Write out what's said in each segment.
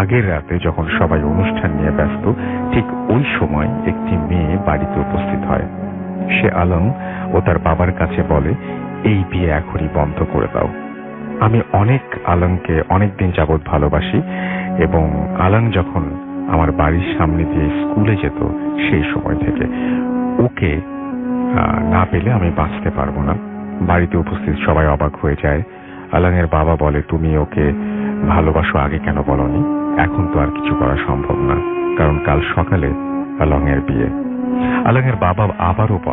আগের রাতে যখন সবাই অনুষ্ঠান নিয়ে ব্যস্ত, ঠিক ওই সময় একটি মেয়ে বাড়িতে উপস্থিত হয়। সে আলম ও তার বাবার কাছে বলে, এই বিয়ে এখনই বন্ধ করে দাও। আমি আলমকে অনেকদিন যাবৎ ভালোবাসি এবং আলম যখন আমার বাড়ির সামনে দিয়ে স্কুলে যেত সেই সময় থেকে ওকে না পেলে আমি বাঁচতে পারবো না। বাড়িতে উপস্থিত সবাই অবাক হয়ে যায়। আলমের বাবা বলে, তুমি ওকে ভালোবাসো, আগে কেন বলনি? এখন তো আর কিছু করা সম্ভব না, কারণ কাল সকালে আলমের বিয়ে। আলমের বাবা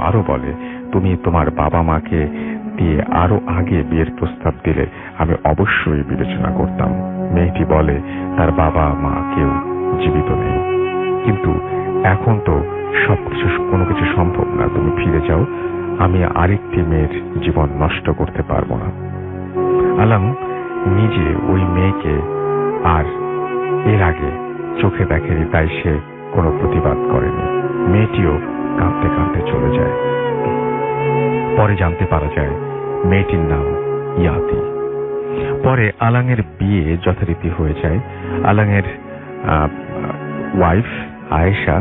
আরো বলে, তুমি তোমার বাবা মাকে দিয়ে আরো আগে বিয়ের প্রস্তাব দিলে আমি অবশ্যই বিবেচনা করতাম। মেয়েটি বলে, তার বাবা মা কেউ জীবিত নেই, কিন্তু এখন তো কোনো কিছু সম্ভব না। তুমি ফিরে যাও, আমি আরেকটি মেয়ের জীবন নষ্ট করতে পারবো না। আলম নিজে ওই মেয়েকে আর এর আগে চোখে দেখেনি, তাই সে কোনো প্রতিবাদ করেনি। মেয়েটিও কাঁদতে কাঁদতে চলে যায়। পরে জানতে পারা যায় মেয়েটির নাম ইয়াতি। পরে আলাঙের বিয়ে যথারীতি হয়ে যায়। আলাঙের ওয়াইফ আয়েশা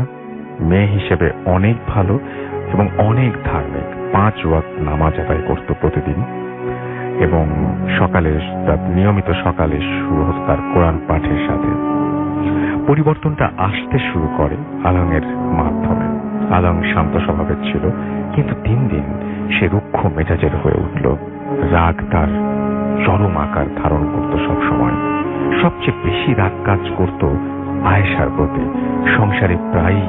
মেয়ে হিসেবে অনেক ভালো এবং অনেক ধার্মিক। 5 ওয়াক্ত নামাজ আদায় করত প্রতিদিন এবং নিয়মিত সকালে শুরু হতো তার কোরআন পাঠের সাথে। পরিবর্তনটা আসতে শুরু করে আলাঙের মাধ্যমে। আলাং শান্ত স্বভাবের ছিল, কিন্তু দিন দিন সে রুক্ষ মেজাজের হয়ে উঠল। রাগ তার চরম আকার ধারণ করত সবসময়। সবচেয়ে বেশি রাগ কাজ করত আয়েশার প্রতি। সংসারে প্রায়ই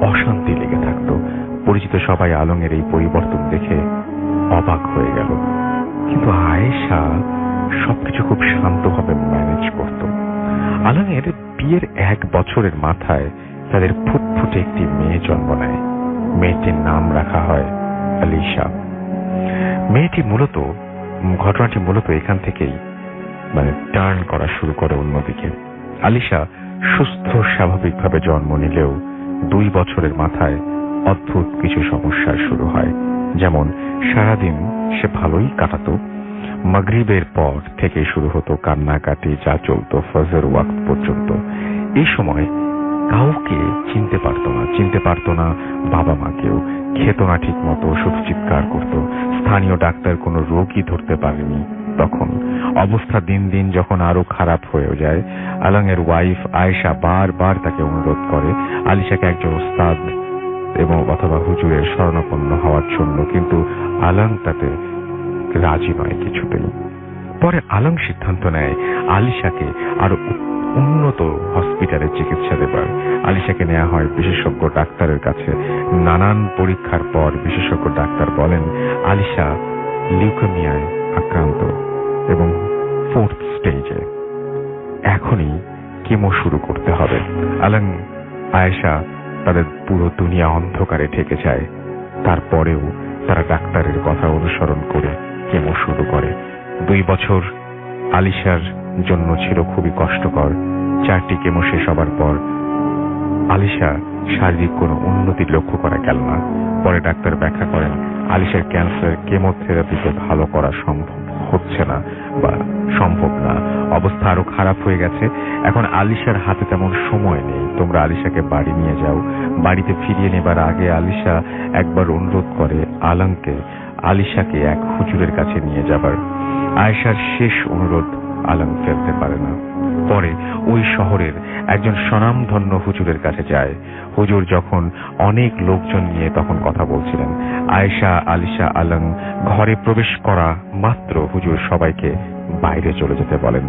অশান্তি লেগে থাকত। পরিচিত সবাই আলমের এই পরিবর্তন দেখে অবাক হয়ে গেল, কিন্তু আয়েশা সবকিছু খুব শান্তভাবে ম্যানেজ করত। আলমের বিয়ের 1 বছরের মাথায় তাদের ফুটফুটে একটি মেয়ে জন্ম নেয়। মেয়েটির নাম রাখা হয় আলিশা। ঘটনাটি মূলত এখান থেকেই টার্ন করা শুরু করে অন্যদিকে। আলিশা সুস্থ স্বাভাবিকভাবে জন্ম নিলেও 2 বছরের মাথায় অদ্ভুত কিছু সমস্যার শুরু হয়। যেমন সারাদিন সে ভালোই কাটাতো, মাগরিবের পর থেকে শুরু হতো কান্নাকাটি, যা চলত ফজর ওয়াক্ত পর্যন্ত। এই সময় কাউকে চিনতে পারত না, বাবা মাকেও খেত না ঠিক মতো, শুধু চিৎকার করত। স্থানীয় ডাক্তার কোনো রোগই ধরতে পারেনি। তখন অবস্থা দিন দিন যখন আরো খারাপ হয়ে যায়, আলাঙের ওয়াইফ আয়েশা বারবার তাকে অনুরোধ করে আলিশাকে একজন ওস্তাদ অথবা হুজুরের শরণাপন্ন হওয়ার জন্য, কিন্তু আলাং তাতে রাজি নয় কিছুতেই। পরে আলাং সিদ্ধান্ত নেয় আলিশাকে আরো উন্নত হসপিটালে চিকিৎসা দেবার। আলিশাকে নেওয়া হয় বিশেষজ্ঞ ডাক্তারের কাছে। নানান পরীক্ষার পর বিশেষজ্ঞ ডাক্তার বলেন আলিশা লিউকেমিয়ায় আক্রান্ত এবং 4th স্টেজে। এখনই কেমো শুরু করতে হবে। আলাং আয়েশা তাদের পুরো দুনিয়া অন্ধকারে ঢেকে যায়। তারপরেও তারা ডাক্তারের কথা অনুসরণ করে কেমো শুরু করে। 2 বছর আলিশার জন্য ছিল খুবই কষ্টকর। 4টি কেমো শেষ হবার পর আলিশা শারীরিক কোনো উন্নতি লক্ষ্য করা গেল না। পরে ডাক্তার ব্যাখ্যা করেন আলিশার ক্যান্সার কেমোথেরাপিতে ভালো করা সম্ভব না। অবস্থা আরো খারাপ হয়ে গেছে। এখন আলিশার হাতে তেমন সময় নেই। তোমরা আলিশাকে বাড়ি নিয়ে যাও। বাড়িতে ফিরিয়ে নেবার আগে আলিশা একবার অনুরোধ করে আলাংকে আলিশাকে এক হুজুরের কাছে নিয়ে যাবার। আয়েশার শেষ অনুরোধ আলাং ফেলতে পারে না। পরে ওই শহরের একজন স্বনামধন্য হুজুরের কাছে যায়। হুজুর যখন অনেক লোকজন নিয়ে তখন কথা বলছিলেন। আয়েশা, আলিশা, আলাং ঘরে প্রবেশ করা মাত্র হুজুর সবাইকে বাইরে চলে যেতে বলেন।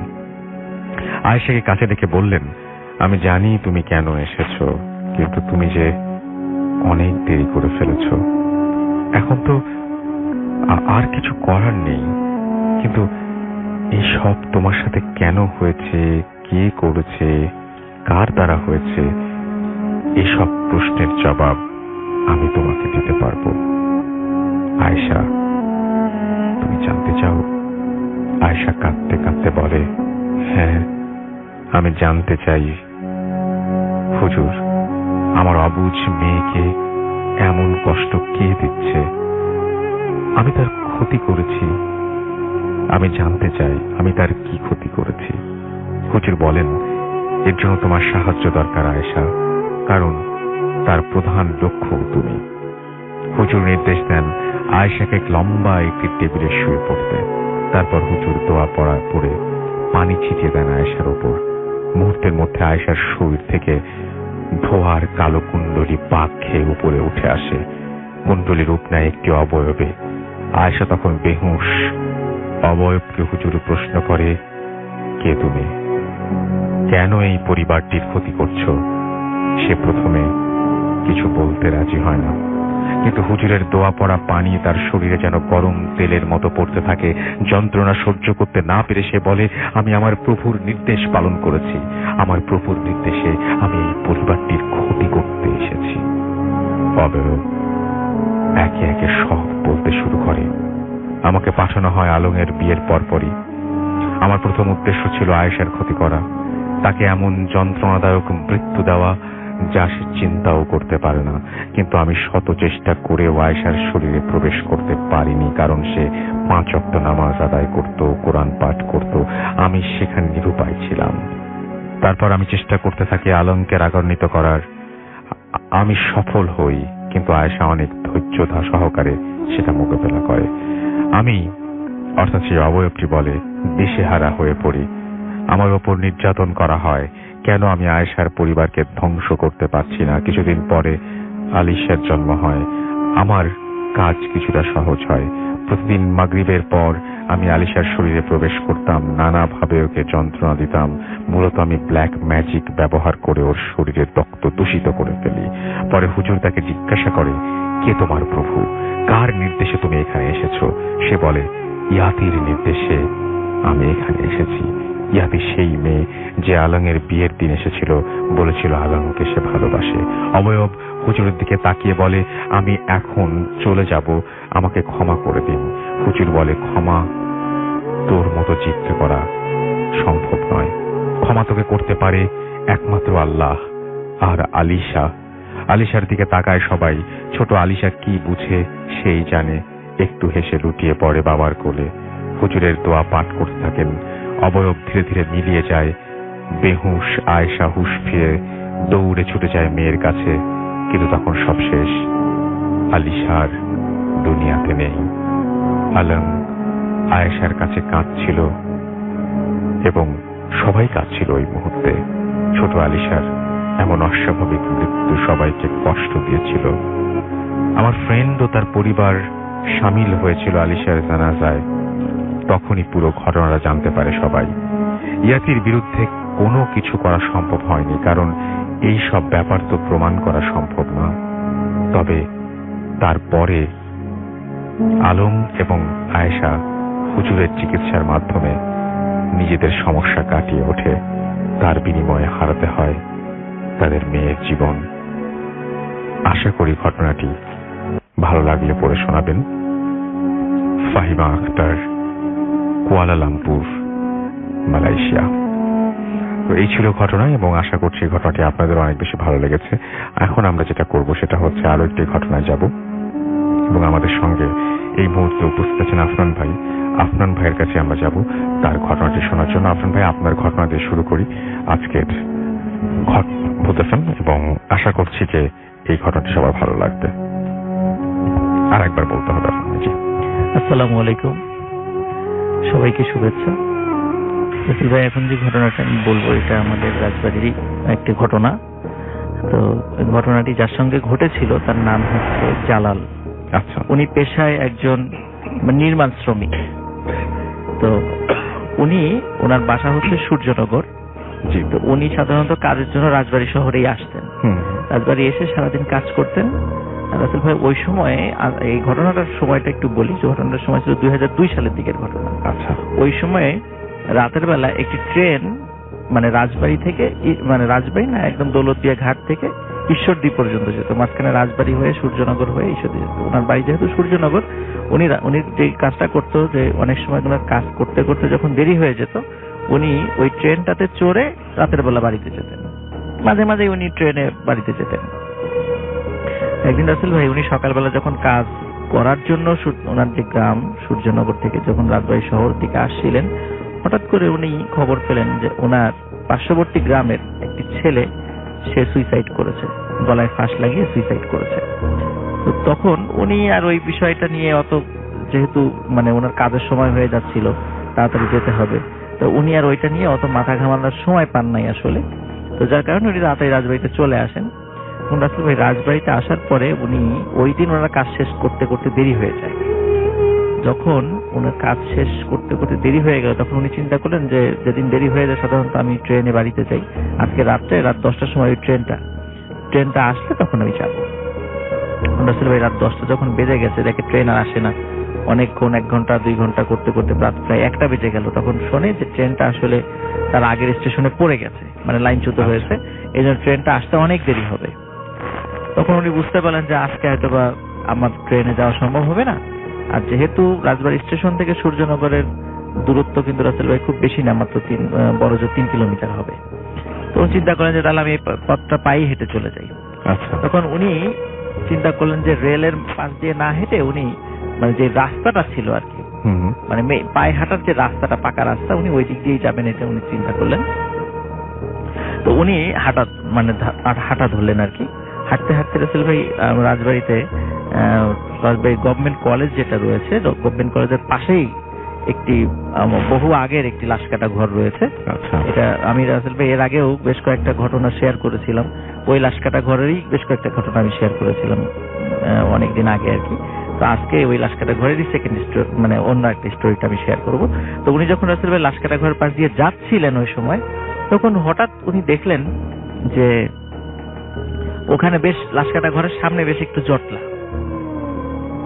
আয়েশাকে কাছে ডেকে বললেন, আমি জানি তুমি কেন এসেছো, কিন্তু তুমি যে অনেক দেরি করে ফেলেছ। এখন তো আর কিছু করার নেই, কিন্তু এই সব তোমার সাথে কেন হয়েছে, কে করেছে, কার দ্বারা হয়েছে, এসব প্রশ্নের জবাব আমি তোমাকে দিতে পারবো। আয়েশা, তুমি জানতে চাও? আয়েশা কাঁদতে কাঁদতে বলে, হ্যাঁ, আমি জানতে চাই হুজুর, আমার অবুঝ মেয়েকে এমন কষ্ট কে দিচ্ছে? আমি তার ক্ষতি করেছি, আমি জানতে চাই আমি তার কি ক্ষতি করেছি। হুজুর বলেন, এর জন্য তোমার সাহায্য দরকার আয়েশা, কারণ তার প্রধান লক্ষ্য তুমি। হুজুর নির্দেশ দেন আয়েশাকে লম্বা একটি টেবিলে শুয়ে পড়তে। তারপর হুজুর দোয়া পড়ে পানি ছিটিয়ে দেন আয়েশার উপর। মুহূর্তের মধ্যে আয়েশার শরীর থেকে ধোয়ার কালো কুণ্ডলী পাক খেয়ে উপরে উঠে আসে। কুণ্ডলীর রূপ নেয় একটি অবয়বে। আয়েশা তখন বেহুঁশ। অবয়বকে হুজুর প্রশ্ন করে, কে তুমি? কেন এই পরিবারটির ক্ষতি করছো? সে প্রথমে কিছু বলতে রাজি হয় না, কিন্তু হুজুরের দোয়া পড়া পানি তার শরীরে যেন গরম তেলের মতো পড়তে থাকে। যন্ত্রণা সহ্য করতে না পেরে সে বলে, আমি আমার প্রভুর নির্দেশ পালন করেছি। আমার প্রভুর নির্দেশে আমি এই পরিবারটির ক্ষতি করতে এসেছি। অবয়ব একে একে সব বলতে শুরু করে। আমাকে পাঠানো হয় আলমের বিয়ের পরপরই। আমার প্রথম উদ্দেশ্য ছিল আয়েশার ক্ষতি করা, তাকে এমন যন্ত্রণাদায়ক মৃত্যু দেওয়া যা সে চিন্তাও করতে পারে না। কিন্তু আমি শত চেষ্টা করেও আয়েশার শরীরে প্রবেশ করতে পারিনি, কারণ সে 5 ওয়াক্ত নামাজ আদায় করত, কোরআন পাঠ করত। আমি সেখানে নিরুপায় ছিলাম। তারপর আমি চেষ্টা করতে থাকি আলমকে রাগান্বিত করার। আমি সফল হই, কিন্তু আয়েশা অনেক ধৈর্য সহকারে সেটা মোকাবেলা করে। আমি, অর্থাৎ সেই অবয়বটি বলে, দিশেহারা হয়ে পড়ি। আমার ওপর নির্যাতন করা হয়। কেন আমি আয়েশার পরিবারকে ধ্বংস করতে পারছি না? কিছুদিন পরে আলিশার জন্ম হয়। আমার কাজ কিছুটা সহজ হয়। প্রতিদিন মাগরিবের পর আমি আলিশার শরীরে প্রবেশ করতাম, নানাভাবে ওকে যন্ত্রণা দিতাম। মূলত আমি ব্ল্যাক ম্যাজিক ব্যবহার করে ওর শরীরের রক্ত দূষিত করে ফেলি। পরে হুজুর তাকে জিজ্ঞাসা করে, কে তোমার প্রভু? কার নির্দেশে তুমি এখানে এসেছো? সে বলে, ইয়াতির নির্দেশে আমি এখানে এসেছি। ইয়াতি সেই মেয়ে যে আলমের বিয়ের দিন এসেছিল, বলেছিল আলমকে সে ভালোবাসে। অবয়ব হুজুরের দিকে তাকিয়ে বলে, আমি এখন চলে যাব, আমাকে ক্ষমা করে দিন। হুজুর বলে, ক্ষমা তোর মতো জিততে করা সম্ভব নয়। ক্ষমা তোকে করতে পারে একমাত্র আল্লাহ আর আলিশা। আলিশার দিকে তাকায় সবাই। ছোট আলিশা কি বুঝে সেই জানে। একটু হেসে লুটিয়ে পড়ে বাবার কোলে। হুজুরের দোয়া পাঠ করতে থাকেন। অবয়ব ধীরে ধীরে মিলিয়ে যায়। বেহুশ আয়েশা হুঁশ ফিরে দৌড়ে ছুটে যায় মেয়ের কাছে, কিন্তু তখন সব শেষ। আলিশার দুনিয়াতে নেই। আলম আয়েশার কাছে কাঁদছিল এবং সবাই কাঁদছিল ওই মুহূর্তে। ছোট আলিশার এমন অস্বাভাবিক মৃত্যু সবাইকে কষ্ট দিয়েছিল। আমার ফ্রেন্ড ও তার পরিবার সামিল হয়েছিল আলিশার জানাজায়। তখনই পুরো ঘটনাটা জানতে পারে সবাই। ইয়াতির বিরুদ্ধে কোনো কিছু করা সম্ভব হয়নি, কারণ এই সব ব্যাপার তো প্রমাণ করা সম্ভব না। তবে তারপরে আলম এবং আয়েশা হুজুরের চিকিৎসার মাধ্যমে নিজেদের সমস্যা কাটিয়ে ওঠে। তার বিনিময়ে হারাতে হয় তাদের মেয়ের জীবন। আশা করি ঘটনাটি ভালো লাগলে পড়ে শোনাবেন। Fahima Akter, Kuala Lumpur, Malaysia. তো এই ছিল ঘটনা, এবং আশা করছি ঘটনাটি আপনাদের অনেক বেশি ভালো লেগেছে। এখন আমরা যেটা করব সেটা হচ্ছে আরো একটি ঘটনায় যাব, এবং আমাদের সঙ্গে এই মুহূর্তে উপস্থিত আছেন আফনান ভাই। আফনান ভাইয়ের কাছে আমরা যাব তার ঘটনাটি শোনার জন্য। আফনান ভাই, আপনার ঘটনা দিয়ে শুরু করি আজকের ঘটনা, এবং আশা করছি যে এই ঘটনাটি সবার ভালো লাগবে। আর একবার বলতে হবে আপনাকে। আসসালামু আলাইকুম, সবাইকে শুভেচ্ছা। রসুল ভাই, এখন যে ঘটনাটা আমি বলবো এটা আমাদের রাজবাড়িরই একটি ঘটনা। তো ঘটনাটি যার সঙ্গে ঘটেছিল তার নাম হচ্ছে জালাল। আচ্ছা। উনি পেশায় একজন নির্মাণ শ্রমিক। তো উনি, ওনার বাসা হচ্ছে সূর্যনগর। জি। তো উনি সাধারণত কাজের জন্য রাজবাড়ি শহরেই আসতেন। রাজবাড়ি এসে সারাদিন কাজ করতেন। রাসেল ভাই, ওই সময়ে, এই ঘটনাটার সময়টা একটু বলি, যে ঘটনাটার সময় ছিল 2002 সালের দিকের ঘটনা। আচ্ছা। ওই সময়ে রাতের বেলা একটি ট্রেন রাজবাড়ি থেকে, রাজবাড়ি না, একদম দৌলতদিয়া ঘাট থেকে ঈশ্বরদী পর্যন্ত যেত। মাঝখানে রাজবাড়ি হয়ে সূর্যনগর হয়ে ঈশ্বরদী যেত। ওনার বাড়ি যেহেতু সূর্যনগর, উনি যে কাজটা করতো, যে অনেক সময় ওনার কাজ করতে করতে যখন দেরি হয়ে যেত, উনি ওই ট্রেনটাতে চড়ে রাতের বেলা বাড়িতে যেতেন। মাঝে মাঝে উনি ট্রেনে বাড়িতে যেতেন। একদিন রাসেল ভাই, উনি সকালবেলা যখন কাজ করার জন্য ওনার যে গ্রাম সূর্যনগর থেকে যখন রাজবাড়ি শহর থেকে আসছিলেন, হঠাৎ করে উনি খবর পেলেন যে ওনার পার্শ্ববর্তী গ্রামের একটি ছেলে সে সুইসাইড করেছে, গলায় ফাঁস লাগিয়ে সুইসাইড করেছে। তো তখন উনি আর ওই বিষয়টা নিয়ে অত, যেহেতু মানে ওনার কাজের সময় হয়ে যাচ্ছিল, তাড়াতাড়ি যেতে হবে, তো উনি আর ওইটা নিয়ে অত মাথা ঘামানোর সময় পান নাই আসলে। তো যার কারণে উনি তাড়াতাড়ি রাজবাড়িতে চলে আসেন। রাসেল ভাই রাজবাড়িতে আসার পরে উনি ওই দিন ওনার কাজ শেষ করতে করতে দেরি হয়ে যায়। যখন ওনার কাজ শেষ করতে করতে দেরি হয়ে গেল, তখন উনি চিন্তা করলেন যে যেদিন দেরি হয়ে যায় সাধারণত আমি ট্রেনে বাড়িতে যাই, আজকে রাত 10টার সময় ওই ট্রেনটা আসলে তখন আমি যাবো। রাসেল ভাই রাত 10টা যখন বেজে গেছে, দেখে ট্রেন আর আসে না, অনেকক্ষণ 1 ঘন্টা 2 ঘন্টা করতে করতে রাত প্রায় 1টা বেজে গেল। তখন শোনে যে ট্রেনটা আসলে তার আগের স্টেশনে পড়ে গেছে, মানে লাইনচ্যুত হয়েছে, এই জন্য ট্রেনটা আসতে অনেক দেরি হবে। তখন উনি বুঝতে পারলেন যে আজকে হয়তোবা আমার ট্রেনে যাওয়া সম্ভব হবে না। আর যেহেতু রাজবাড়ী স্টেশন থেকে সূর্যনগরের দূরত্ব কিন্তু রাসেল ভাই খুব বেশি না, মাত্র 3 কিলোমিটার হবে। তো চিন্তা করলেন যে তাহলে আমি এই পথটা পায়ে হেঁটে চলে যাই। তখন উনি চিন্তা করলেন যে রেলের পাশ দিয়ে না হেঁটে উনি মানে যে রাস্তাটা ছিল আর কি, মানে পায়ে হাঁটার যে রাস্তাটা, পাকা রাস্তা, উনি ওই দিক দিয়েই যাবেন, এটা উনি চিন্তা করলেন। তো উনি হাঁটা ধরলেন আর কি। হাঁটতে হাঁটতে রাসেল ভাই রাজবাড়িতে রাজবাড়ি গভর্নমেন্ট কলেজ যেটা রয়েছে, গভর্নমেন্ট কলেজের পাশেই একটি বহু আগের একটি লাশ কাটা ঘর রয়েছে। এটা আমি রাসেল ভাই এর আগেও বেশ কয়েকটা ঘটনা শেয়ার করেছিলাম, ওই লাশ কাটা ঘরেরই বেশ কয়েকটা ঘটনা আমি শেয়ার করেছিলাম অনেকদিন আগে আর কি। তো আজকে ওই লাশ কাটা ঘরেরই সেকেন্ড স্টোরি, মানে অন্য একটা স্টোরিটা আমি শেয়ার করব। তো উনি যখন রাসেল ভাই লাশ কাটা ঘরের পাশ দিয়ে যাচ্ছিলেন ওই সময়, তখন হঠাৎ উনি দেখলেন যে ওখানে বেশ লাশ কাটা ঘরের সামনে বেশ একটু জটলা।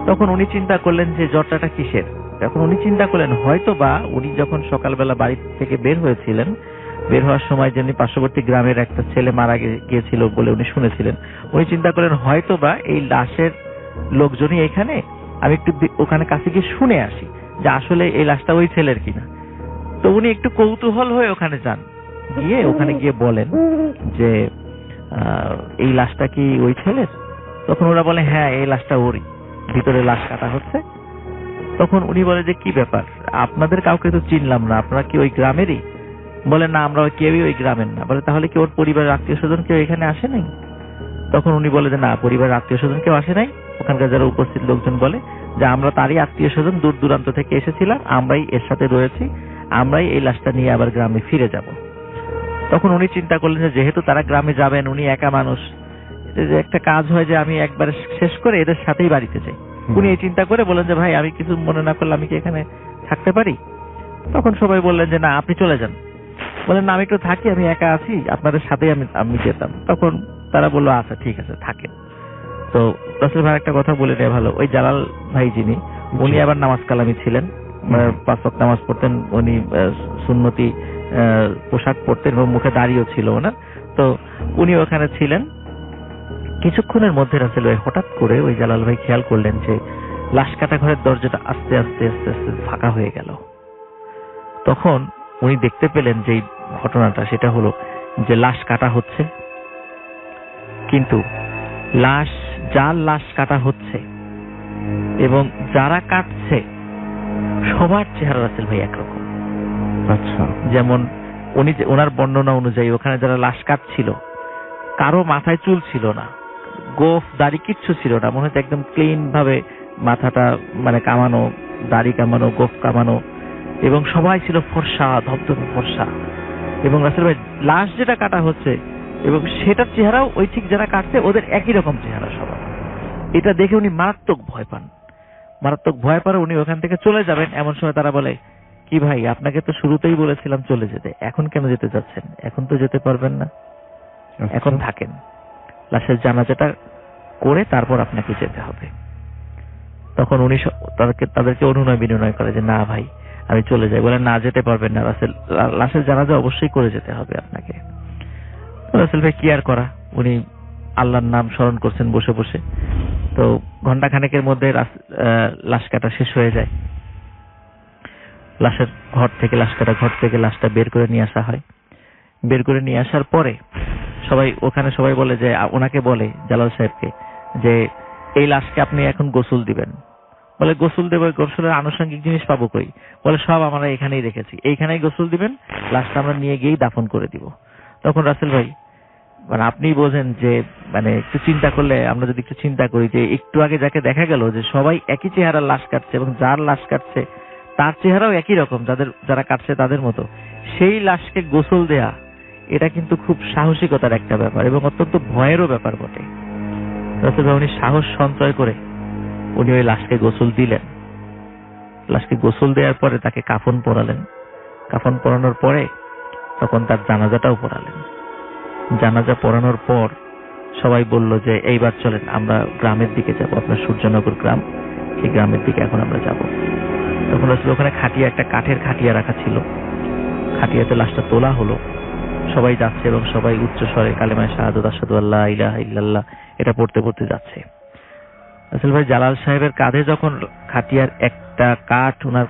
তখন উনি চিন্তা করলেন যে জটলাটা কিসের। তখন উনি চিন্তা করলেন হয়তো বা উনি যখন সকালবেলা বাড়ি থেকে বের হয়েছিলেন, বের হওয়ার সময় যিনি পার্শ্ববর্তী গ্রামের একটা ছেলে মারা গিয়েছিল বলে উনি শুনেছিলেন, উনি চিন্তা করলেন হয়তো বা এই লাশের লোকজনই এখানে, আমি একটু ওখানে কাছে গিয়ে শুনে আসি যে আসলে এই লাশটা ওই ছেলের কিনা। তো উনি একটু কৌতূহল হয়ে ওখানে যান, ওখানে গিয়ে বলেন যে এই লাশটা কি ওই ছেলের? তখন ওরা বলে হ্যাঁ এই লাশটা ওরই, ভিতরে লাশ কাটা হচ্ছে। তখন উনি বলে যে কি ব্যাপার, আপনাদের কাউকে তো চিনলাম না, আপনারা কি ওই গ্রামেরই? বলে না, আমরা কেউই ওই গ্রামের না। বলে তাহলে কি ওর পরিবারের আত্মীয় স্বজন কেউ এখানে আসে নাই? তখন উনি বলে যে না, পরিবারের আত্মীয় স্বজন কেউ আসে নাই। ওখানকার যারা উপস্থিত লোকজন বলে যে আমরা তারই আত্মীয় স্বজন, দূর দূরান্ত থেকে এসেছিলাম, আমরাই এর সাথে রয়েছি, আমরাই এই লাশটা নিয়ে আবার গ্রামে ফিরে যাব। তখন উনি চিন্তা করলেন যে যেহেতু তারা গ্রামে যাবেন, উনি একা মানুষ, যে একটা কাজ হয় যে আমি একবার শেষ করে এদের সাথেই বাড়িতে যাই। উনি এই চিন্তা করে বলেন যে ভাই আমি কিছু মনে না করলে আমি কি এখানে থাকতে পারি? তখন সবাই বললেন যে না আপনি চলে যান। বলেন না আমি একটু থাকি, আমি একা আছি, আপনাদের সাথেই আমি যেতাম। তখন তারা বললো আচ্ছা ঠিক আছে থাকেন। তো রাসেল ভাই একটা কথা বলে নেওয়া ভালো, ওই জালাল ভাই যিনি, উনি আবার নামাজ কালামি ছিলেন, 5 ওয়াক্ত নামাজ পড়তেন, উনি সুন্নতি পোশাক পরতেন এবং মুখে দাড়িও ছিল ওনার। তো উনি ওখানে ছিলেন। কিছুক্ষণের মধ্যে রাসেল ভাই হঠাৎ করে ওই জালাল ভাই খেয়াল করলেন যে লাশ কাটা ঘরের দরজাটা আস্তে আস্তে আস্তে আস্তে ফাঁকা হয়ে গেল। তখন উনি দেখতে পেলেন যে ঘটনাটা সেটা হলো যে লাশ কাটা হচ্ছে, কিন্তু যার লাশ কাটা হচ্ছে এবং যারা কাটছে সবার চেহারা রাসেল ভাই একরকম। আচ্ছা, যেমন ওনার বর্ণনা অনুযায়ী ওখানে যারা লাশ কাটছিল কারো মাথায় চুল ছিল না, গোফ দাড়ি কিচ্ছু ছিল না, মনে হচ্ছে একদম ক্লিন ভাবে মাথাটা মানে কামানো, দাড়ি কামানো, গোফ কামানো, এবং সবাই ছিল ফর্সা, ধবধবে ফর্সা। এবং রাসেল ভাই লাশ যেটা কাটা হচ্ছে এবং সেটার চেহারাও ওই ঠিক যারা কাটছে ওদের একই রকম চেহারা সবার। এটা দেখে উনি মারাত্মক ভয় পান। মারাত্মক ভয় পারে উনি ওখান থেকে চলে যাবেন। এমন সময় তারা বলে কি ভাই আপনাকে তো শুরুতেই বলেছিলাম চলে যেতে, এখন কেন যেতে যাচ্ছেন? এখন তো যেতে পারবেন না, এখন থাকেন, লাশের জানাজাটা করে তারপর আপনাকে যেতে হবে। তখন উনি তাদেরকে অনুনয় বিনয় করে যে না ভাই আমি চলে যাই। বলে না যেতে পারবেন না, লাশের জানাজা অবশ্যই করে যেতে হবে আপনাকে। রাসেল ভাই কি আর করা, উনি আল্লাহর নাম স্মরণ করছেন বসে বসে। তো ঘন্টা খানেকের মধ্যে লাশ কাটা শেষ হয়ে যায়। লাশ কাটা ঘর থেকে লাশটা বের করে নিয়ে আসা হয়। বের করে নিয়ে আসার পরে সবাই বলে যে ওনাকে বলে জালাল সাহেবকে যে এই লাশকে আপনি এখন গোসল দিবেন। বলে গোসল দেবো, গোসলের আনুষঙ্গিক জিনিস পাবো কই? বলে সব আমরা এখানেই রেখেছি, এইখানেই গোসল দিবেন, লাশটা আমরা নিয়ে গিয়েই দাফন করে দিব। তখন রাসেল ভাই মানে আপনি বোঝেন যে মানে একটু চিন্তা করলে, আমরা যদি একটু চিন্তা করি যে একটু আগে যাকে দেখা গেল যে সবাই একই চেহারার লাশ কাটছে এবং যার লাশ কাটছে তার চেহারাও একই রকম, যারা কাটছে তাদের মতো, সেই লাশকে গোসল দেয়া এটা কিন্তু খুব সাহসিকতার একটা ব্যাপার এবং অত্যন্ত ভয়েরও ব্যাপার বটে। রাসেল ভাই উনি সাহস সঞ্চয় করে উনি ওই লাশকে গোসল দিলেন। লাশকে গোসল দেওয়ার পরে তাকে কাফন পরালেন। কাফন পরানোর পরে তখন তার জানাজাটাও পড়ালেন। জানাজা পড়ানোর পর সবাই বলল যে এইবার চলেন আমরা গ্রামের দিকে যাব, আপনার সূর্যনগর গ্রাম, সেই গ্রামের দিকে এখন আমরা যাব। তখন আসলে ওখানে খাটিয়া, একটা কাঠের খাটিয়া রাখা ছিল, খাটিয়াতে লাশটা তোলা হলো। সবাই যাচ্ছে এবং সবাই উচ্চ স্বরে কালেমায়ে শাহাদাত আশহাদু আল্লা ইলাহা ইল্লাল্লাহ এটা পড়তে পড়তে যাচ্ছে। রাসেল ভাই জালাল সাহেবের কাঁধে যখন খাটিয়ার একটা কাঠ ওনার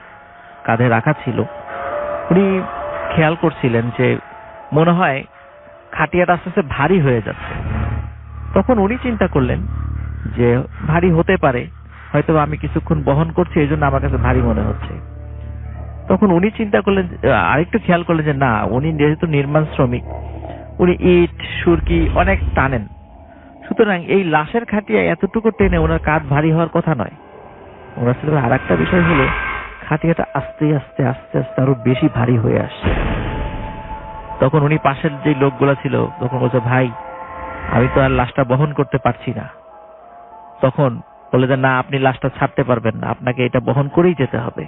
কাঁধে রাখা ছিল, উনি খেয়াল করছিলেন যে মনে হয় খাটিয়াটা আস্তে আস্তে ভারী হয়ে যাচ্ছে। তখন উনি চিন্তা করলেন যে ভারী হতে পারে, হয়তো আমি কিছুক্ষণ বহন করছি এই জন্য আমার কাছে ভারী মনে হচ্ছে। তখন উনি চিন্তা করলেন, আরেকটু খেয়াল করলেন যে না, উনি যেহেতু নির্মাণ শ্রমিক, উনি ইট সুরকি অনেক টানেন, সুতরাং এই লাশের খাটিয়া এতটুকু টেনে ওনার কাঁধ ভারী হওয়ার কথা নয়। ওনার সাথে আর একটা বিষয় হলো খাটিয়াটা আস্তে আস্তে আস্তে আস্তে আরো বেশি ভারী হয়ে আসছে। তখন উনি পাশের যে লোকগুলা ছিল তখন বলছে, ভাই আমি তো আর লাশটা বহন করতে পারছি না। তখন বলে যে না, আপনি লাশটা ছাড়তে পারবেন না, আপনাকে এটা বহন করেই যেতে হবে।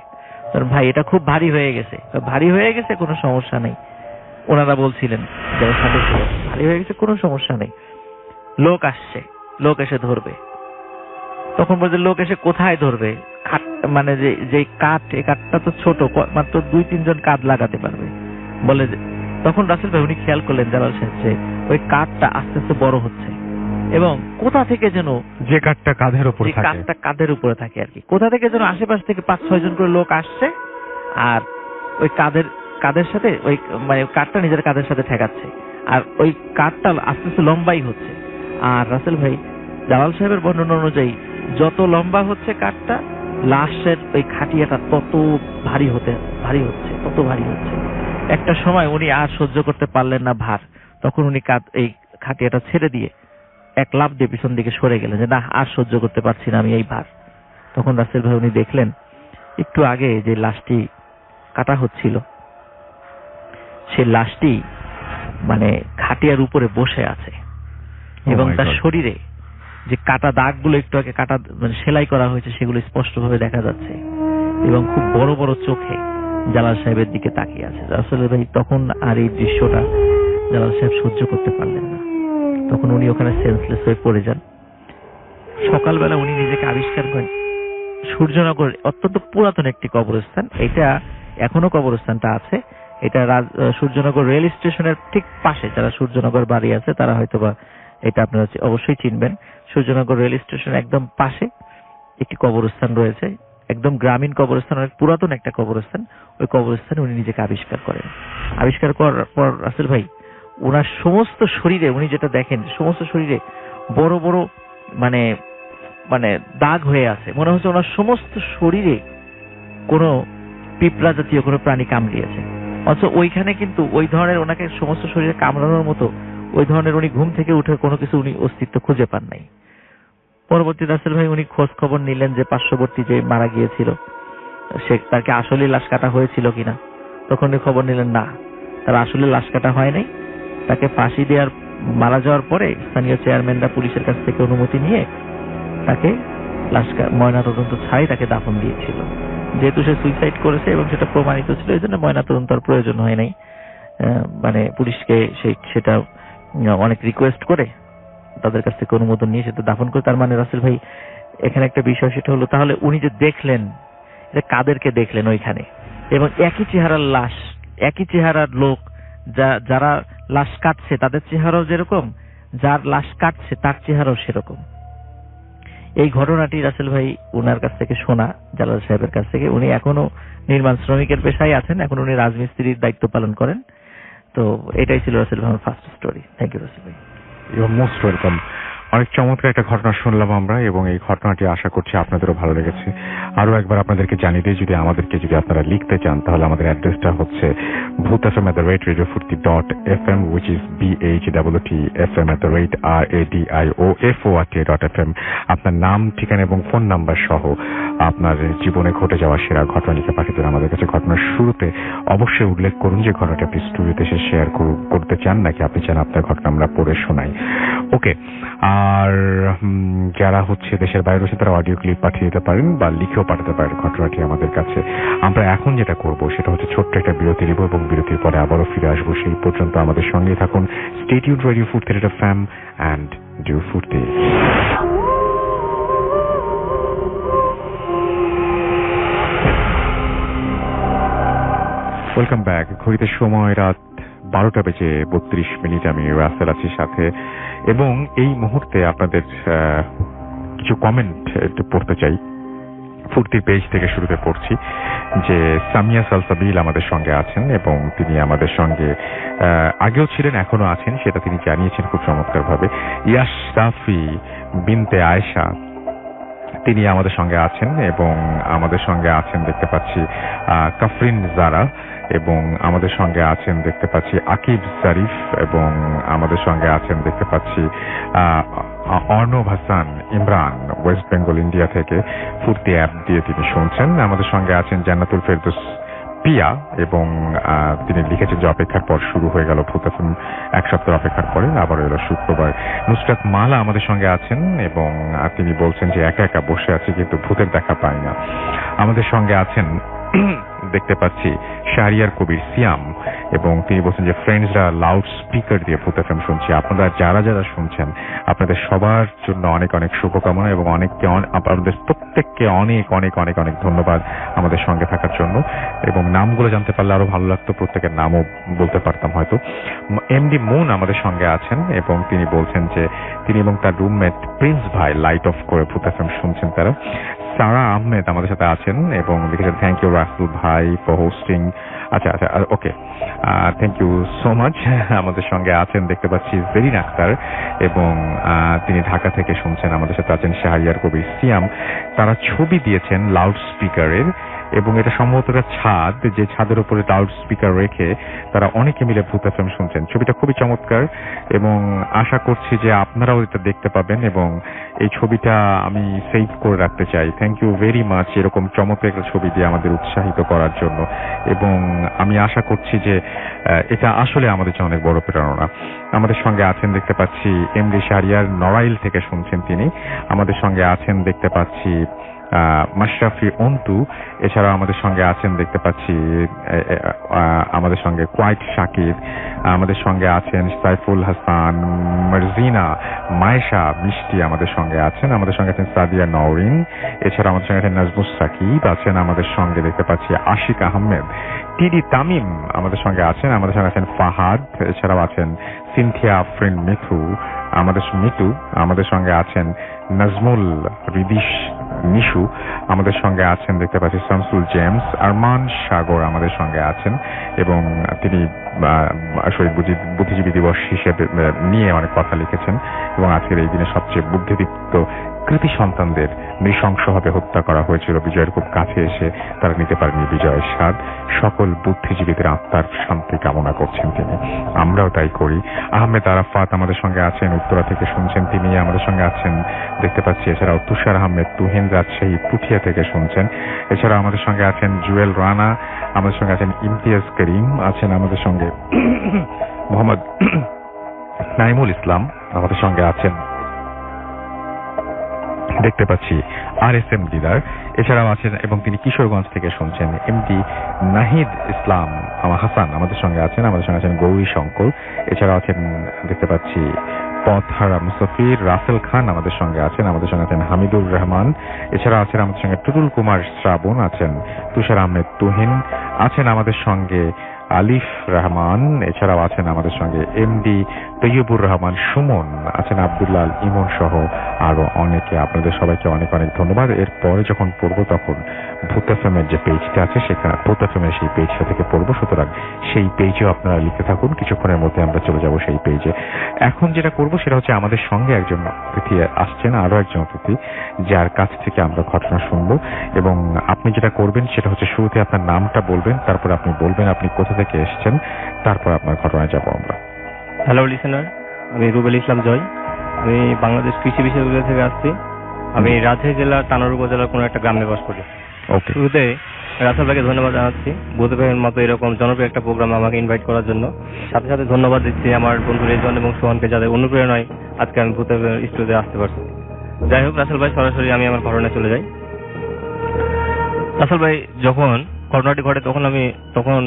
কারণ ভাই এটা খুব ভারী হয়ে গেছে। ভারী হয়ে গেছে কোনো সমস্যা নেই, ওনারা বলছিলেন যারা সাথে ছিল, ভারী হয়ে গেছে কোনো সমস্যা নেই, লোক আসছে, লোক এসে ধরবে। তখন বলছে লোক এসে কোথায় ধরবে? মানে যে কাঠ, এই কাঠটা তো ছোট, মাত্র 2-3 জন কাঁধ লাগাতে পারবে। বলে তখন রাসেল ভাই উনি খেয়াল করলেন জালাল সাহেব যে ওই কাঠটা আস্তে আস্তে বড় হচ্ছে এবং কোথা থেকে যেন, যে কাঠটা কাঁধের উপর থাকে, কাঠটা কাঁধের উপরে থাকে আর কি, কোথা থেকে যেন আশেপাশ থেকে 5-6 জন করে লোক আসছে আর ওই কাঁধের সাথে ওই মানে কাঠটা নিজের কাঁধের সাথে ঠেকাচ্ছে আর ওই কাঠটা আস্তে আস্তে লম্বাই হচ্ছে। আর রাসেল ভাই জালাল সাহেবের বর্ণনা অনুযায়ী যত লম্বা হচ্ছে কাঠটা, লাশের ওই খাটিয়াটা তত ভারী হচ্ছে, তত ভারী হচ্ছে। একটা সময় উনি আর সহ্য করতে পারলেন না ভার, তখন উনি এই খাটিয়াটা ছেড়ে দিয়ে এক লাফ দিয়ে পিছন দিকে সরে গেলেন যে না, আর সহ্য করতে পারছি না আমি এই ভার। তখন রাসেল ভাই উনি দেখলেন একটু আগে যে লাশটি কাটা হচ্ছিল, সেই লাশটি মানে খাটিয়ার উপরে বসে আছে এবং তার শরীরে যে কাটা দাগগুলো একটু আগে কাটা মানে সেলাই করা হয়েছে সেগুলো স্পষ্টভাবে দেখা যাচ্ছে এবং খুব বড় বড় চোখে জালাল সাহেবের দিকে তাকিয়ে আছে। আসলে ভাই তখন আর এই দৃশ্যটা জালাল সাহেব সহ্য করতে পারলেন না, তখন উনি ওখানে সেন্সলেস হয়ে পড়ে যান। সকালবেলা উনি নিজেকে আবিষ্কার করেন সূর্যনগর, অত্যন্ত পুরাতন একটি কবরস্থান, এটা এখনো কবরস্থানটা আছে, এটা সূর্যনগর রেল স্টেশনের ঠিক পাশে। যারা সূর্যনগর বাড়ি আছে তারা হয়তোবা এটা আপনারা অবশ্যই চিনবেন। সূর্যনগর রেল স্টেশনের একদম পাশে একটি কবরস্থান রয়েছে, একদম গ্রামীণ কবরস্থান, অনেক পুরাতন একটা কবরস্থান। ওই কবরস্থানে উনি নিজেকে আবিষ্কার করেন। আবিষ্কার করার পর রাসেল ভাই ওনার সমস্ত শরীরে, উনি যেটা দেখেন সমস্ত শরীরে বড় বড় মানে মানে দাগ হয়ে আছে, মনে হচ্ছে ওনার সমস্ত শরীরে কোনো পিঁপড়া জাতীয় কোনো প্রাণী কামড়িয়েছে। অথচ ওইখানে কিন্তু ওই ধরনের ওনাকে সমস্ত শরীরে কামড়ানোর মতো ওই ধরনের উনি ঘুম থেকে উঠে কোনো কিছু উনি অস্তিত্ব খুঁজে পান নাই। পরবর্তী রাসেল ভাই উনি খোঁজ খবর নিলেন যে পার্শ্ববর্তী যে মারা গিয়েছিল সে তাকে আসলে লাশ কাটা হয়েছিল কিনা। তখন উনি খবর নিলেন না, তার আসলে লাশ কাটা হয় নাই, তাকে ফাঁসি দেওয়ার মারা যাওয়ার পরে স্থানীয় চেয়ারম্যানরা পুলিশের কাছ থেকে অনুমতি নিয়ে তাকে লাশ ময়নাতদন্ত ছাড়াই তাকে দাফন দিয়েছিল। যেহেতু সে সুইসাইড করেছে এবং সেটা প্রমাণিত ছিল, এই জন্য ময়নাতদন্তের প্রয়োজন হয় নাই। মানে পুলিশকে সেটা অনেক রিকোয়েস্ট করে তাদের কাছ থেকে অনুমোদন নিয়ে সেটা দাফন করে। তার মানে রাসেল ভাই এখানে একটা বিষয়, সেটা হলো তাহলে উনি যে দেখলেন এটা কাদেরকে দেখলেন ওইখানে, এবং একই চেহারার লাশ, একই চেহারার লোক, যারা লাশ কাটছে তাদের চেহারাও যেরকম, যার লাশ কাটছে তার চেহারাও সেরকম। এই ঘটনাটি রাসেল ভাই উনার কাছ থেকে শোনা, জালাল সাহেবের কাছ থেকে। উনি এখনো নির্মাণ শ্রমিকের পেশায় আছেন, এখন উনি রাজমিস্ত্রির দায়িত্ব পালন করেন। তো এটাই ছিল রাসেল ভাইয়ের first story. Thank you Rasel bhai. You are most welcome. অনেক চমৎকার একটা ঘটনা শুনলাম আমরা, এবং এই ঘটনাটি আশা করছি আপনাদেরও ভালো লেগেছে। আরো একবার আপনাদেরকে জানিয়ে দিই, যদি আপনারা লিখতে চান তাহলে আমাদের অ্যাড্রেসটা হচ্ছে bhutfm@radiofurti.fm, which is BHTFM@radiofurt.fm। আপনার নাম, ঠিকানা এবং ফোন নাম্বার সহ আপনার জীবনে ঘটে যাওয়া সেরা ঘটনা লিখে পাঠিয়ে দেন আমাদের কাছে। ঘটনার শুরুতে অবশ্যই উল্লেখ করুন যে ঘটনাটি আপনি স্টুডিওতে এসে শেয়ার করতে চান, নাকি আপনি চান আপনার ঘটনা আমরা পড়ে শোনাই। ওকে, আর যারা দেশের বাইরে রয়েছে তারা অডিও ক্লিপ পাঠিয়ে দিতে পারেন বা লিখেও পাঠাতে পারেন ঘটনাটি আমাদের কাছে। আমরা এখন যেটা করব সেটা হচ্ছে ছোট্ট একটা বিরতি নিব, এবং বিরতির পরে আবারও ফিরে আসবো। সেই পর্যন্ত আমাদের সঙ্গেই থাকুন। স্টে টিউনড রেডিও ফুর্তি এফএম অ্যান্ড ডু ফুর্তি। Welcome back. ঘড়িতে সময় রাত 12টা বেজে 32 মিনিট। আমি রাসেল আছি সাথে, এবং এই মুহূর্তে আপনাদের কিছু কমেন্ট একটু পড়তে চাই। ফুর্তির পেজ থেকে শুরুতে পড়ছি যে সামিয়া সালসাবিল আমাদের সঙ্গে আছেন, এবং তিনি আমাদের সঙ্গে আগেও ছিলেন, এখনো আছেন, সেটা তিনি জানিয়েছেন খুব চমৎকার ভাবে। ইয়াশরাফি বিনতে আয়েশা তিনি আমাদের সঙ্গে আছেন, এবং আমাদের সঙ্গে আছেন দেখতে পাচ্ছি কাফরিন জারা, এবং আমাদের সঙ্গে আছেন দেখতে পাচ্ছি আকিব জারিফ, এবং আমাদের সঙ্গে আছেন দেখতে পাচ্ছি অর্ণব হাসান ইমরান, ওয়েস্ট বেঙ্গল ইন্ডিয়া থেকে ফুর্তি অ্যাপ দিয়ে তিনি শুনছেন। আমাদের সঙ্গে আছেন জান্নাতুল ফেরদৌস পিয়া, এবং তিনি লিখেছেন যে অপেক্ষার পর শুরু হয়ে গেল ভূত এফএম, এক সপ্তাহ অপেক্ষার পরে আবার এলো শুক্রবার। নুসরাত মালা আমাদের সঙ্গে আছেন, এবং তিনি বলছেন যে একা একা বসে আছে কিন্তু ভূতের দেখা পায় না। আমাদের সঙ্গে আছেন দেখতে পাচ্ছি শাহরিয়ার কবির সিয়াম, এবং তিনি বলছেন যে ফ্রেন্ডসরা লাউড স্পিকার দিয়ে ভূত এফএম শুনছি। আপনারা যারা যারা শুনছেন আপনাদের সবার জন্য অনেক অনেক শুভকামনা, এবং আপনাদের প্রত্যেককে অনেক অনেক অনেক অনেক ধন্যবাদ আমাদের সঙ্গে থাকার জন্য। এবং নামগুলো জানতে পারলে আরো ভালো লাগতো, প্রত্যেকের নামও বলতে পারতাম হয়তো। এমডি মুন আমাদের সঙ্গে আছেন, এবং তিনি বলছেন যে তিনি এবং তার রুমমেট প্রিন্স ভাই লাইট অফ করে ভূত এফএম শুনছেন তারা। সারা আহমেদ আমাদের সাথে আছেন, এবং লিখেছেন থ্যাংক ইউ রাসেল ভাই ফর হোস্টিং। আচ্ছা, ওকে, থ্যাংক ইউ সো মাচ। আমাদের সঙ্গে আছেন দেখতে পাচ্ছি জেরিন আক্তার, এবং তিনি ঢাকা থেকে শুনছেন। আমাদের সাথে আছেন শাহরিয়ার কবির সিয়াম। তারা ছবি দিয়েছেন লাউড স্পিকারের, এবং এটা সম্ভবত একটা ছাদ, যে ছাদের উপরে লাউড স্পিকার রেখে তারা অনেকে মিলে ভূত এফএম শুনছেন। ছবিটা খুবই চমৎকার, এবং আশা করছি যে আপনারাও এটা দেখতে পাবেন, এবং এই ছবিটা আমি সেভ করে রাখতে চাই। থ্যাংক ইউ ভেরি মাচ এরকম চমৎকার একটা ছবি দিয়ে আমাদের উৎসাহিত করার জন্য, এবং আমি আশা করছি যে এটা আসলে আমাদের জন্য অনেক বড় প্রেরণা। আমাদের সঙ্গে আছেন দেখতে পাচ্ছি এমডি শাহরিয়ার নড়াইল থেকে শুনছেন তিনি। আমাদের সঙ্গে আছেন দেখতে পাচ্ছি মাশরাফি অন্তু, এছাড়াও আমাদের সঙ্গে আছেন দেখতে পাচ্ছি আমাদের সঙ্গে কোয়াইট শাকির, আমাদের সঙ্গে আছেন সাইফুল হাসান, মারজিনা, মায়েশা মিষ্টি আমাদের সঙ্গে আছেন। আমাদের সঙ্গে আছেন সাদিয়া নওরিন, এছাড়া আমাদের সঙ্গে আছেন নাজমুস সাকিব আছেন। আমাদের সঙ্গে দেখতে পাচ্ছি আশিক আহমেদ, টিডি তামিম আমাদের সঙ্গে আছেন। আমাদের সঙ্গে আছেন ফাহাদ, এছাড়াও আছেন সিনথিয়া আফরিন মিঠু, আমাদের সঙ্গে আছেন নাজমুল রিদিশ নিশু, আমাদের সঙ্গে আছেন দেখতে পাচ্ছি শামসুল জেমস, আরমান সাগর আমাদের সঙ্গে আছেন, এবং তিনি শহীদ বুদ্ধিজীবী দিবস হিসেবে নিয়ে অনেক কথা লিখেছেন, এবং আজকের এই দিনে সবচেয়ে বুদ্ধিদীপ্ত কৃতি সন্তানদের নৃশংসভাবে হত্যা করা হয়েছিল। বিজয়ের খুব কাছে এসে তারা নিতে পারেনি বিজয়ের স্বাদ। সকল বুদ্ধিজীবীদের আত্মার শান্তি কামনা করছেন তিনি, আমরাও তাই করি। আহমেদ আরাফাত আমাদের সঙ্গে আছেন, উত্তরা থেকে শুনছেন তিনি, আমাদের সঙ্গে আছেন দেখতে পাচ্ছি। এছাড়াও তুষার আহমেদ তুহিন রাজশাহী পুঠিয়া থেকে শুনছেন। এছাড়া আমাদের সঙ্গে আছেন জুয়েল রানা, আমাদের সঙ্গে আছেন ইমতিয়াজ করিম আছেন, আমাদের সঙ্গে মোহাম্মদ নাইমুল ইসলাম আমাদের সঙ্গে আছেন দেখতে পাচ্ছি RSM দিদার, এছাড়াও আছেন, এবং তিনি কিশোরগঞ্জ থেকে শুনছেন এমডি নাহিদ ইসলাম হাসান আমাদের সঙ্গে আছেন। আমাদের সঙ্গে আছেন গৌরী শঙ্কর, এছাড়াও আছেন দেখতে পাচ্ছি পথহারা মুসাফির, রাসেল খান আমাদের সঙ্গে আছেন। আমাদের সঙ্গে আছেন হামিদুর রহমান, এছাড়া আছেন আমাদের সঙ্গে টুটুল কুমার শ্রাবণ আছেন, তুষার আহমেদ তুহিন আছেন আমাদের সঙ্গে, আলিফ রহমান, এছাড়াও আছেন আমাদের সঙ্গে এমডি তৈয়বুর রহমান, সুমন আছেন, আব্দুল্লাহ, ইমন সহ আরো অনেকে। আপনাদের সবাইকে অনেক অনেক ধন্যবাদ। এরপরে যখন পড়বো তখন ভূত এফএমের যে পেজটা আছে সেখানে ভূত এফএমের সেই পেজটা থেকে পড়বো, সুতরাং সেই পেজেও আপনারা লিখে থাকুন। কিছুক্ষণের মধ্যে আমরা চলে যাব সেই পেজে। এখন যেটা করবো সেটা হচ্ছে আমাদের সঙ্গে একজন অতিথি আসছেন, আরো একজন অতিথি যার কাছ থেকে আমরা ঘটনা শুনবো। এবং আপনি যেটা করবেন সেটা হচ্ছে শুরুতে আপনার নামটা বলবেন, তারপর আপনি বলবেন আপনি কোথা থেকে এসেছেন, তারপর আপনার ঘটনায় যাবো আমরা। হ্যালো লিসেনার, আমি রুবেল ইসলাম জয়। আমি বাংলাদেশ কৃষি বিশ্ববিদ্যালয় থেকে আসছি। আমি রাজশাহী জেলার তানোর উপজেলার কোনো একটা গ্রামে বাস করি। ওকে, শুরুতে রাসেল ভাইকে ধন্যবাদ জানাচ্ছি বুধ ভাইয়ের মতো এরকম জনপ্রিয় একটা প্রোগ্রামে আমাকে ইনভাইট করার জন্য। সাথে সাথে ধন্যবাদ দিচ্ছি আমার বন্ধু রেজন এবং সোহানকে, যাদের অনুপ্রেরণায় আজকে আমি ভূত স্টুডিওতে আসতে পারছি। যাই হোক, রাসেল ভাই সরাসরি আমি আমার ঘটনায় চলে যাই। রাসেল ভাই যখন ঘটনাটি ঘটে তখন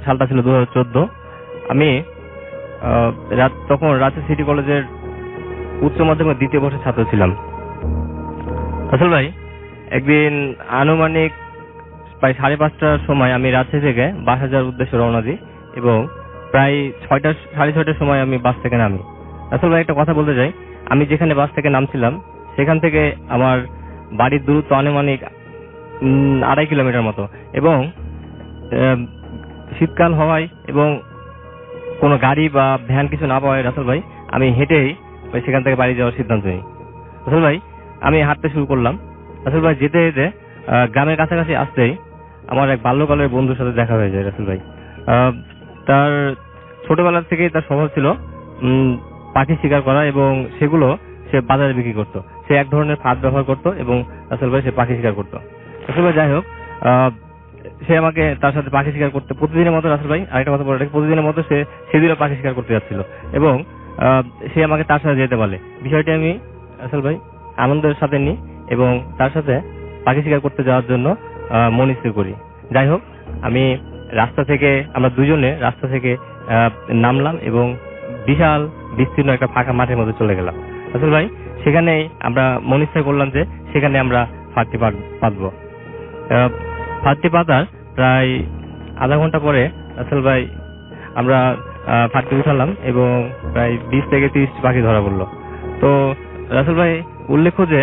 সালটা ছিল 2014। আমি তখন রাজশাহী সিটি কলেজের উচ্চ মাধ্যমিক দ্বিতীয় বর্ষের ছাত্র ছিলাম। রাসেল ভাই, একদিন আনুমানিক প্রায় 5:30টার সময় আমি রাজশাহী থেকে বাসা যাওয়ার উদ্দেশ্যে রওনা দিই এবং প্রায় 6:30টার সময় আমি বাস থেকে নামি। রাসেল ভাই, একটা কথা বলতে চাই, আমি যেখানে বাস থেকে নামছিলাম সেখান থেকে আমার বাড়ির দূরত্ব আনুমানিক 2.5 কিলোমিটার মতো, এবং শীতকাল হওয়ায় এবং কোনো গাড়ি বা ভ্যান কিছু না পাওয়ায় রাসেল ভাই আমি হেঁটেই সেখান থেকে বাড়ি যাওয়ার সিদ্ধান্ত নিই। রাসেল ভাই, আমি হাঁটতে শুরু করলাম। রাসেল ভাই, যেতে যেতে গ্রামের কাছাকাছি আসতেই আমার এক বাল্যকালের বন্ধুর সাথে দেখা হয়ে যায়। রাসেল ভাই, তার ছোটবেলা থেকেই তার স্বভাব ছিল পাখি শিকার করা, এবং সেগুলো সে বাজারে বিক্রি করতো। সে এক ধরনের ফাঁদ ব্যবহার করতো এবং রাসেল ভাই সে পাখি শিকার করতো। রাসেল ভাই, যাই হোক, সে আমাকে তার সাথে পাখি শিকার করতে প্রতিদিনের মতো, রাসেল ভাই আরেকটা কথা বলে রাখি, প্রতিদিনের মতো সে সেদিনও পাখি শিকার করতে যাচ্ছিল এবং সে আমাকে তার সাথে যেতে বলে। বিষয়টি আমি রাসেল ভাই আনন্দের সাথে নিই এবং তার সাথে পাখি শিকার করতে যাওয়ার জন্য মন স্থির করি। যাই হোক, আমি আমরা দুজনে রাস্তা থেকে নামলাম এবং বিশাল বিস্তীর্ণ একটা ফাঁকা মাঠের মধ্যে চলে গেলাম। রাসেল ভাই, সেখানে আমরা মন স্থির করলাম যে সেখানে আমরা ফাঁদটি পাতবো। ফাঁদটি পাতার প্রায় আধা ঘন্টা পরে রাসেল ভাই আমরা ফাঁদটি উঠালাম এবং প্রায় 20 থেকে 30 পাখি ধরা পড়লো। তো রাসেল ভাই, উল্লেখ্য যে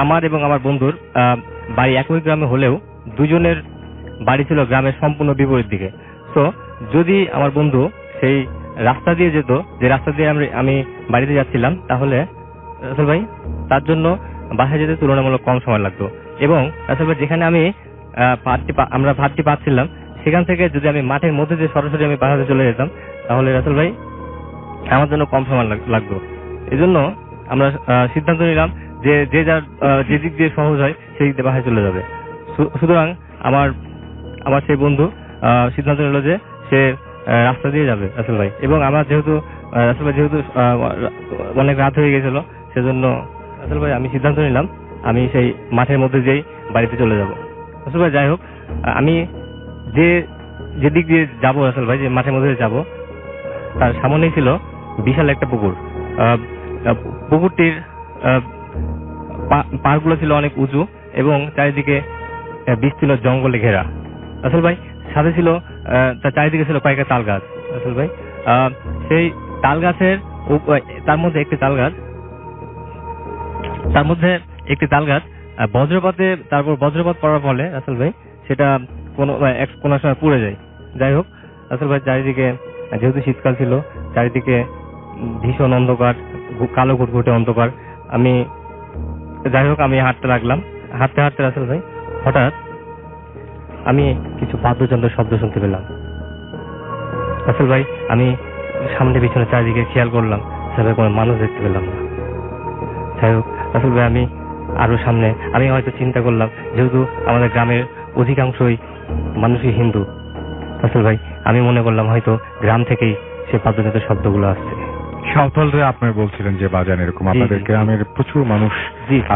আমার এবং আমার বন্ধুর বাড়ি একই গ্রামে হলেও দুজনের বাড়ি ছিল গ্রামের সম্পূর্ণ বিপরীত দিকে। তো যদি আমার বন্ধু সেই রাস্তা দিয়ে যেত, যে রাস্তা দিয়ে আমি বাড়িতে যাচ্ছিলাম, তাহলে রাসেল ভাই তার জন্য বাসায় যেতে তুলনামূলক কম সময় লাগতো। এবং রাসেল ভাই, যেখানে আমরা ফাঁদটি পাচ্ছিলাম সেখান থেকে যদি আমি মাঠের মধ্যে দিয়ে সরাসরি আমি বাসাতে চলে যেতাম, তাহলে রাসেল ভাই আমার জন্য কম সময় লাগতো। এই জন্য আমরা সিদ্ধান্ত নিলাম যে যার যে দিক দিয়ে সহজ হয় সেই দিক দিয়ে বাসায় চলে যাবে। সুতরাং আমার সেই বন্ধু সিদ্ধান্ত নিল যে সে রাস্তা দিয়ে যাবে রাসেল ভাই, এবং রাসেল ভাই যেহেতু অনেক রাত হয়ে গেছিল, সেজন্য রাসেল ভাই আমি সিদ্ধান্ত নিলাম আমি সেই মাঠের মধ্যে যেই বাড়িতে চলে যাব। রাসেল ভাই, যাই হোক, আমি যে দিক দিয়ে যাবো রাসেল ভাই, যে মাঠের মধ্যে যাব, তার সামনেই ছিল বিশাল একটা পুকুর। পুকুরটির পাড়গুলো ছিল অনেক উঁচু এবং চারিদিকে বিস্তীর্ণ জঙ্গলে ঘেরা। রাসেল ভাই, সাথে ছিল তার চারিদিকে ছিল কয়েকটা তাল গাছ। রাসেল ভাই, সেই তাল গাছের তার মধ্যে একটি তাল গাছ বজ্রপাত পড়ার ফলে রাসেল ভাই সেটা কোনো সময় পুড়ে যায়। যাই হোক, রাসেল ভাই চারিদিকে, যেহেতু শীতকাল ছিল, চারিদিকে ভীষণ অন্ধকার, কালো ঘুটঘুটে অন্ধকার। আমি হাঁটতে লাগলাম। হাঁটতে হাঁটতে রাসেল ভাই হঠাৎ আমি কিছু বাদ্যযন্ত্রের শব্দ শুনতে পেলাম। রাসেল ভাই, আমি সামনে পিছনে চারিদিকে খেয়াল করলাম, কোনো মানুষ দেখতে পেলাম না। যাই হোক রাসেল ভাই, আমি আরো সামনে আমি হয়তো চিন্তা করলাম, যেহেতু আমাদের গ্রামের অধিকাংশই মানুষই হিন্দু, রাসেল ভাই আমি মনে করলাম হয়তো গ্রাম থেকেই সে বাদ্যযন্ত্রের শব্দগুলো আসছে। সাঁওতালরা আপনার বলছিলেন যে বাজান এরকম আপনাদের গ্রামের প্রচুর মানুষ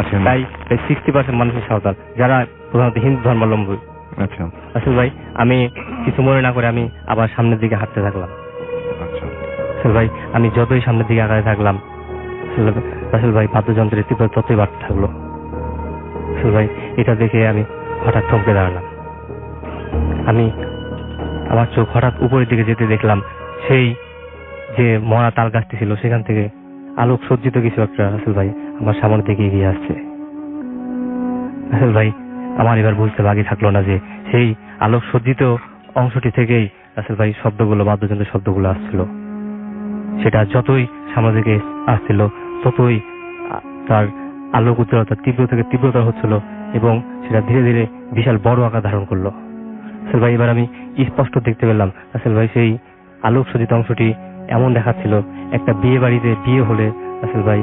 আছেন? তাই 60% মানুষের সাঁওতাল, যারা প্রধানত হিন্দু ধর্মাবলম্বী। আচ্ছা রাসেল ভাই, আমি কিছু মনে না করে আমি আবার সামনের দিকে হাঁটতে থাকলাম। আচ্ছা রাসেল ভাই, আমি যতই সামনের দিকে আগাতে থাকলাম, রাসেল ভাই বাদ্যযন্ত্রের তীব্রতা ততই বাড়তে থাকলো। রাসেল ভাই, এটা দেখে আমি হঠাৎ থমকে দাঁড়ালাম। আমার চোখ হঠাৎ উপরের দিকে যেতে দেখলাম সেই যে মরা তাল গাছটি ছিল সেখান থেকে আলোক সজ্জিত কিছু একটা রাসেল ভাই আমার সামনে থেকে এগিয়ে আসছে। রাসেল ভাই আমার এবার বুঝতে বাকি থাকলো না যে সেই আলোক সজ্জিত অংশটি থেকেই রাসেল ভাই শব্দগুলো, বাদ্যযন্ত্রের শব্দগুলো আসছিল। সেটা যতই সামনে থেকে আসছিল ততই তার আলোক উজ্জ্বলতা তীব্র থেকে তীব্রতর হচ্ছিল এবং সেটা ধীরে ধীরে বিশাল বড় আকার ধারণ করলো। রাসেল ভাই এবার আমি স্পষ্ট দেখতে পেলাম রাসেল ভাই সেই আলোক সজ্জিত অংশটি এমন দেখাচ্ছিল একটা বিয়ে বাড়িতে বিয়ে হলে রাসেল ভাই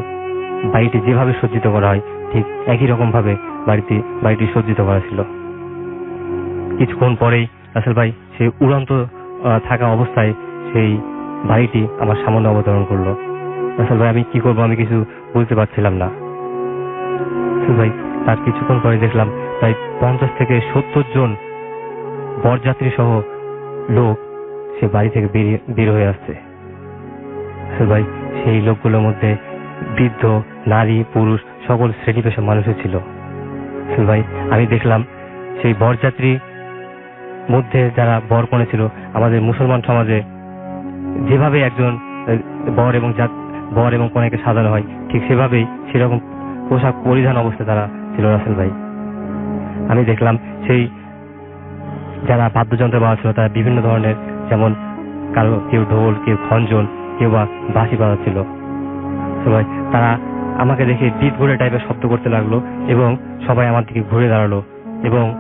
বাড়িটি যেভাবে সজ্জিত করা হয় ঠিক একই রকম ভাবে বাড়িটি সজ্জিত করা ছিল। কিছুক্ষণ পরেই রাসেল ভাই সেই উড়ন্ত থাকা অবস্থায় সেই বাড়িটি আমার সামনে অবতরণ করলো। রাসেল ভাই আমি কি করবো আমি কিছু বুঝতে পারছিলাম না। রাসেল ভাই তার কিছুক্ষণ পরে দেখলাম প্রায় 50 থেকে 70 জন বরযাত্রী সহ লোক সে বাড়ি থেকে বের হয়ে আসছে। রাসেল ভাই সেই লোকগুলোর মধ্যে বৃদ্ধ, নারী, পুরুষ সকল শ্রেণী পেশার মানুষই ছিল। রাসেল ভাই আমি দেখলাম সেই বরযাত্রী মধ্যে যারা বর কনে ছিল আমাদের মুসলমান সমাজে যেভাবে একজন বর এবং কনেকে সাজানো হয় ঠিক সেভাবেই সেরকম পোশাক পরিধান অবস্থায় তারা ছিল রাসেল ভাই। আমি দেখলাম সেই যারা বাদ্যযন্ত্র বাজাচ্ছিল তারা বিভিন্ন ধরনের, যেমন কেউ ঢোল, কেউ খঞ্জন, কেউ বা বাঁশি বাজাচ্ছিল। সবাই তারা আমাকে দেখে বিট ঘুরে টাইপের শব্দ করতে লাগলো এবং সবাই আমার দিকে ঘুরে দাঁড়ালো এবং